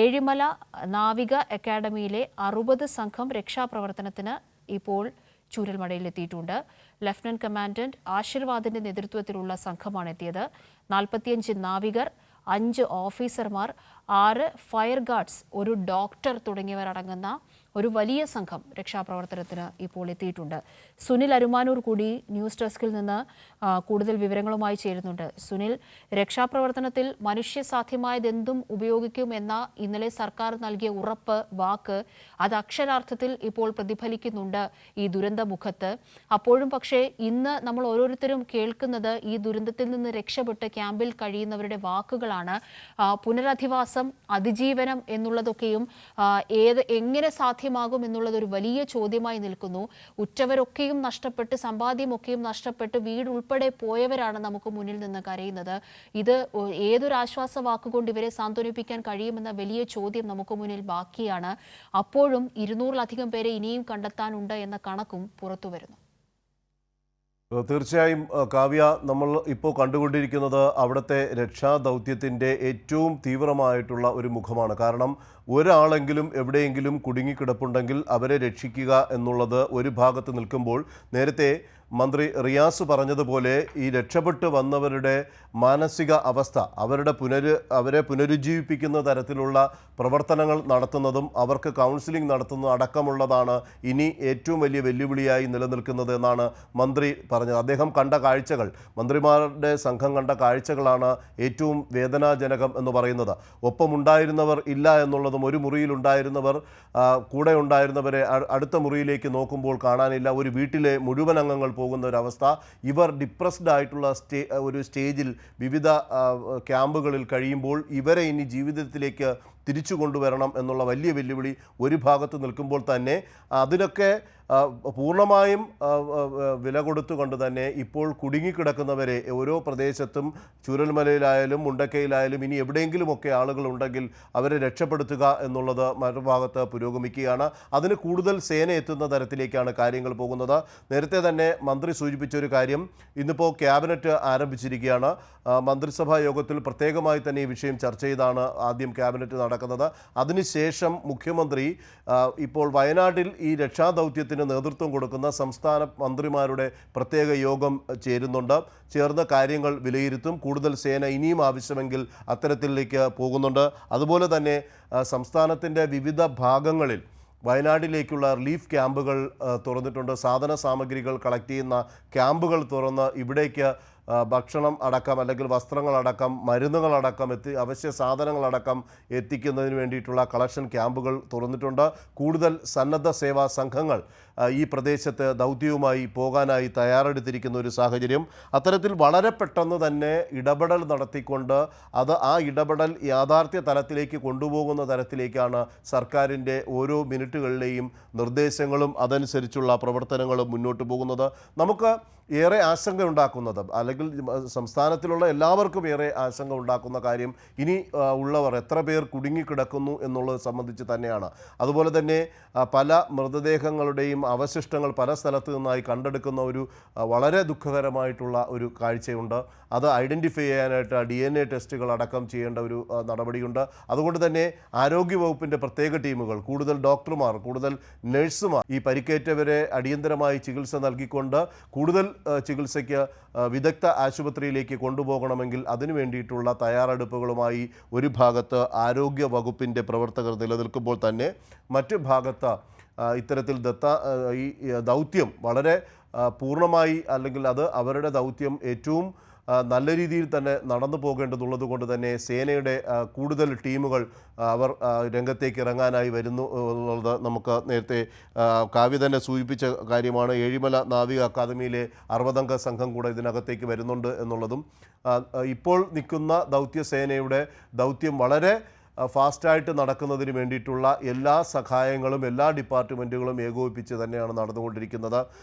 ഏഴിമല നാവിക അക്കാദമിയിലെ 60 സംഘം രക്ഷാപ്രവർത്തനത്തിന് ഇപ്പോൾ ചൂരൽമലയിലെത്തിയിട്ടുണ്ട്. ലഫ്റ്റനന്റ് കമാൻഡന്റ് ആശീർവാദിന്റെ നേതൃത്വത്തിലുള്ള സംഘമാണ് എത്തിയത്. 45 നാവികർ, 5 ഓഫീസർമാർ, 6 ഫയർ ഗാർഡ്സ്, ഒരു ഡോക്ടർ തുടങ്ങിയവരടങ്ങുന്ന ഒരു വലിയ സംഘം രക്ഷാപ്രവർത്തനത്തിന് ഇപ്പോൾ എത്തിയിട്ടുണ്ട്. സുനിൽ അരുമാനൂർ കൂടി ന്യൂസ് ഡെസ്കിൽ നിന്ന് കൂടുതൽ വിവരങ്ങളുമായി ചേരുന്നുണ്ട്. സുനിൽ, രക്ഷാപ്രവർത്തനത്തിൽ മനുഷ്യസാധ്യമായതെന്തും ഉപയോഗിക്കുമെന്ന ഇന്നലെ സർക്കാർ നൽകിയ ഉറപ്പ്, വാക്ക്, അത് അക്ഷരാർത്ഥത്തിൽ ഇപ്പോൾ പ്രതിഫലിക്കുന്നുണ്ട് ഈ ദുരന്തമുഖത്ത്. അപ്പോഴും പക്ഷേ ഇന്ന് നമ്മൾ ഓരോരുത്തരും കേൾക്കുന്നത് ഈ ദുരന്തത്തിൽ നിന്ന് രക്ഷപ്പെട്ട് ക്യാമ്പിൽ കഴിയുന്നവരുടെ വാക്കുകളാണ്. പുനരധിവാസം, അതിജീവനം എന്നുള്ളതൊക്കെയും എങ്ങനെ സാധ്യമാകും എന്നുള്ളതൊരു വലിയ ചോദ്യമായി നിൽക്കുന്നു. ഉറ്റവരൊക്കെയും നഷ്ടപ്പെട്ട്, സമ്പാദ്യമൊക്കെയും നഷ്ടപ്പെട്ട്, വീടുൾപ്പെടെ പോയവരാണ് നമുക്ക് മുന്നിൽ നിന്ന് കരയുന്നത്. ഇത് ഏതൊരു ആശ്വാസ വാക്കുകൊണ്ട് ഇവരെ സാന്ത്വനിപ്പിക്കാൻ കഴിയുമെന്ന വലിയ ചോദ്യം നമുക്ക് മുന്നിൽ ബാക്കിയാണ്. അപ്പോഴും 200-ലധികം പേരെ ഇനിയും കണ്ടെത്താനുണ്ട് എന്ന കണക്കും പുറത്തു വരുന്നു. തീർച്ചയായും കാവ്യ, നമ്മൾ ഇപ്പോൾ കണ്ടുകൊണ്ടിരിക്കുന്നത് അവിടുത്തെ രക്ഷാദൗത്യത്തിൻ്റെ ഏറ്റവും തീവ്രമായിട്ടുള്ള ഒരു മുഖമാണ്. കാരണം ഒരാളെങ്കിലും എവിടെയെങ്കിലും കുടുങ്ങിക്കിടപ്പുണ്ടെങ്കിൽ അവരെ രക്ഷിക്കുക എന്നുള്ളത് ഒരു ഭാഗത്ത് നിൽക്കുമ്പോൾ, നേരത്തെ മന്ത്രി റിയാസ് പറഞ്ഞതുപോലെ ഈ രക്ഷപ്പെട്ട് വന്നവരുടെ മാനസിക അവസ്ഥ, അവരെ പുനരുജ്ജീവിപ്പിക്കുന്ന തരത്തിലുള്ള പ്രവർത്തനങ്ങൾ നടത്തുന്നതും അവർക്ക് കൗൺസിലിംഗ് നടത്തുന്നതും അടക്കമുള്ളതാണ് ഇനി ഏറ്റവും വലിയ വെല്ലുവിളിയായി നിലനിൽക്കുന്നത് എന്നാണ് മന്ത്രി പറഞ്ഞത്. അദ്ദേഹം കണ്ട കാഴ്ചകൾ, മന്ത്രിമാരുടെ സംഘം കണ്ട കാഴ്ചകളാണ് ഏറ്റവും വേദനാജനകം എന്ന് പറയുന്നത്. ഒപ്പമുണ്ടായിരുന്നവർ ഇല്ല എന്നുള്ളതും, ഒരു മുറിയിലുണ്ടായിരുന്നവർ കൂടെ ഉണ്ടായിരുന്നവരെ അടുത്ത മുറിയിലേക്ക് നോക്കുമ്പോൾ കാണാനില്ല. ഒരു വീട്ടിലെ മുഴുവൻ അംഗങ്ങൾ പോകുന്ന ഒരവസ്ഥ. ഇവർ ഡിപ്രസ്ഡ് ആയിട്ടുള്ള ഒരു സ്റ്റേജിൽ വിവിധ ക്യാമ്പുകളിൽ കഴിയുമ്പോൾ ഇവരെ ഇനി ജീവിതത്തിലേക്ക് തിരിച്ചു കൊണ്ടുവരണം എന്നുള്ള വലിയ വെല്ലുവിളി ഒരു ഭാഗത്ത് നിൽക്കുമ്പോൾ തന്നെ അതിനൊക്കെ പൂർണ്ണമായും വില കൊടുത്തുകൊണ്ട് തന്നെ ഇപ്പോൾ കുടുങ്ങിക്കിടക്കുന്നവരെ ഓരോ പ്രദേശത്തും, ചൂരൽമലയിലായാലും മുണ്ടക്കയിലായാലും ഇനി എവിടെയെങ്കിലുമൊക്കെ ആളുകളുണ്ടെങ്കിൽ അവരെ രക്ഷപ്പെടുത്തുക എന്നുള്ളത് മറുഭാഗത്ത് പുരോഗമിക്കുകയാണ്. അതിന് കൂടുതൽ സേന എത്തുന്ന തരത്തിലേക്കാണ് കാര്യങ്ങൾ പോകുന്നത്. നേരത്തെ തന്നെ മന്ത്രി സൂചിപ്പിച്ചൊരു കാര്യം, ഇന്നിപ്പോൾ ക്യാബിനറ്റ് ആരംഭിച്ചിരിക്കുകയാണ്. മന്ത്രിസഭാ യോഗത്തിൽ പ്രത്യേകമായി തന്നെ ഈ വിഷയം ചർച്ച ചെയ്താണ് ആദ്യം ക്യാബിനറ്റ് നടക്കുന്നത്. അതിനുശേഷം മുഖ്യമന്ത്രി ഇപ്പോൾ വയനാട്ടിൽ ഈ രക്ഷാദൗത്യത്തിന് നേതൃത്വം കൊടുക്കുന്ന സംസ്ഥാന മന്ത്രിമാരുടെ പ്രത്യേക യോഗം ചേർന്ന് കാര്യങ്ങൾ വിലയിരുത്തും. കൂടുതൽ സേന ഇനിയും ആവശ്യമെങ്കിൽ അത്തരത്തിലേക്ക് പോകുന്നുണ്ട്. അതുപോലെ തന്നെ സംസ്ഥാനത്തിൻ്റെ വിവിധ ഭാഗങ്ങളിൽ വയനാട്ടിലേക്കുള്ള റിലീഫ് ക്യാമ്പുകൾ തുറന്നിട്ടുണ്ട്. സാധന സാമഗ്രികൾ കളക്ട് ചെയ്യുന്ന ക്യാമ്പുകൾ തുറന്ന് ഇവിടേക്ക് ഭക്ഷണം അടക്കം, അല്ലെങ്കിൽ വസ്ത്രങ്ങളടക്കം, മരുന്നുകളടക്കം, അവശ്യ സാധനങ്ങളടക്കം എത്തിക്കുന്നതിന് വേണ്ടിയിട്ടുള്ള കളക്ഷൻ ക്യാമ്പുകൾ തുറന്നിട്ടുണ്ട്. കൂടുതൽ സന്നദ്ധ സേവാ സംഘങ്ങൾ ഈ പ്രദേശത്ത് ദൗത്യവുമായി പോകാനായി തയ്യാറെടുത്തിരിക്കുന്ന ഒരു സാഹചര്യം. അത്തരത്തിൽ വളരെ പെട്ടെന്ന് തന്നെ ഇടപെടൽ നടത്തിക്കൊണ്ട് ആ ഇടപെടൽ യാഥാർത്ഥ്യ തലത്തിലേക്ക് കൊണ്ടുപോകുന്ന തരത്തിലേക്കാണ് സർക്കാരിൻ്റെ ഓരോ മിനിറ്റുകളിലെയും നിർദ്ദേശങ്ങളും അതനുസരിച്ചുള്ള പ്രവർത്തനങ്ങളും മുന്നോട്ട് പോകുന്നത്. നമുക്ക് ഏറെ ആശങ്ക ഉണ്ടാക്കുന്നത്, അല്ലെങ്കിൽ സംസ്ഥാനത്തിലുള്ള എല്ലാവർക്കും ഏറെ ആശങ്ക ഉണ്ടാക്കുന്ന കാര്യം ഇനി ഉള്ളവർ എത്ര പേർ കുടുങ്ങിക്കിടക്കുന്നു എന്നുള്ളത് സംബന്ധിച്ച് തന്നെയാണ്. അതുപോലെ തന്നെ പല മൃതദേഹങ്ങളുടെയും അവശിഷ്ടങ്ങൾ പല സ്ഥലത്തു നിന്നായി കണ്ടെടുക്കുന്ന ഒരു വളരെ ദുഃഖകരമായിട്ടുള്ള ഒരു കാഴ്ചയുണ്ട്. അത് ഐഡൻറ്റിഫൈ ചെയ്യാനായിട്ട് DNA ടെസ്റ്റുകൾ അടക്കം ചെയ്യേണ്ട ഒരു നടപടിയുണ്ട്. അതുകൊണ്ട് തന്നെ ആരോഗ്യവകുപ്പിൻ്റെ പ്രത്യേക ടീമുകൾ, കൂടുതൽ ഡോക്ടർമാർ, കൂടുതൽ നഴ്സുമാർ ഈ പരിക്കേറ്റവരെ അടിയന്തരമായി ചികിത്സ നൽകിക്കൊണ്ട് കൂടുതൽ ചികിത്സയ്ക്ക് വിദഗ്ധ ആശുപത്രിയിലേക്ക് കൊണ്ടുപോകണമെങ്കിൽ അതിനു വേണ്ടിയിട്ടുള്ള തയ്യാറെടുപ്പുകളുമായി ഒരു ഭാഗത്ത് ആരോഗ്യ വകുപ്പിൻ്റെ പ്രവർത്തകർ നിലനിൽക്കുമ്പോൾ തന്നെ മറ്റു ഭാഗത്ത് ഇത്തരത്തിൽ ഈ ദൗത്യം വളരെ പൂർണ്ണമായി, അല്ലെങ്കിൽ അത് അവരുടെ ദൗത്യം ഏറ്റവും നല്ല രീതിയിൽ തന്നെ നടന്നു പോകേണ്ടതുള്ളത് കൊണ്ട് തന്നെ സേനയുടെ കൂടുതൽ ടീമുകൾ അവർ രംഗത്തേക്ക് ഇറങ്ങാനായി വരുന്നു എന്നുള്ളത് നമുക്ക് നേരത്തെ കാവ്യ തന്നെ സൂചിപ്പിച്ച കാര്യമാണ്. ഏഴിമല നാവിക അക്കാദമിയിലെ 60-അംഗ സംഘം കൂടെ ഇതിനകത്തേക്ക് വരുന്നുണ്ട് എന്നുള്ളതും. ഇപ്പോൾ നിൽക്കുന്ന ദൗത്യസേനയുടെ ദൗത്യം വളരെ ഫാസ്റ്റായിട്ട് നടക്കുന്നതിന് വേണ്ടിയിട്ടുള്ള എല്ലാ സഹായങ്ങളും എല്ലാ ഡിപ്പാർട്ട്മെൻറ്റുകളും ഏകോപിപ്പിച്ച് തന്നെയാണ് നടന്നുകൊണ്ടിരിക്കുന്നത്.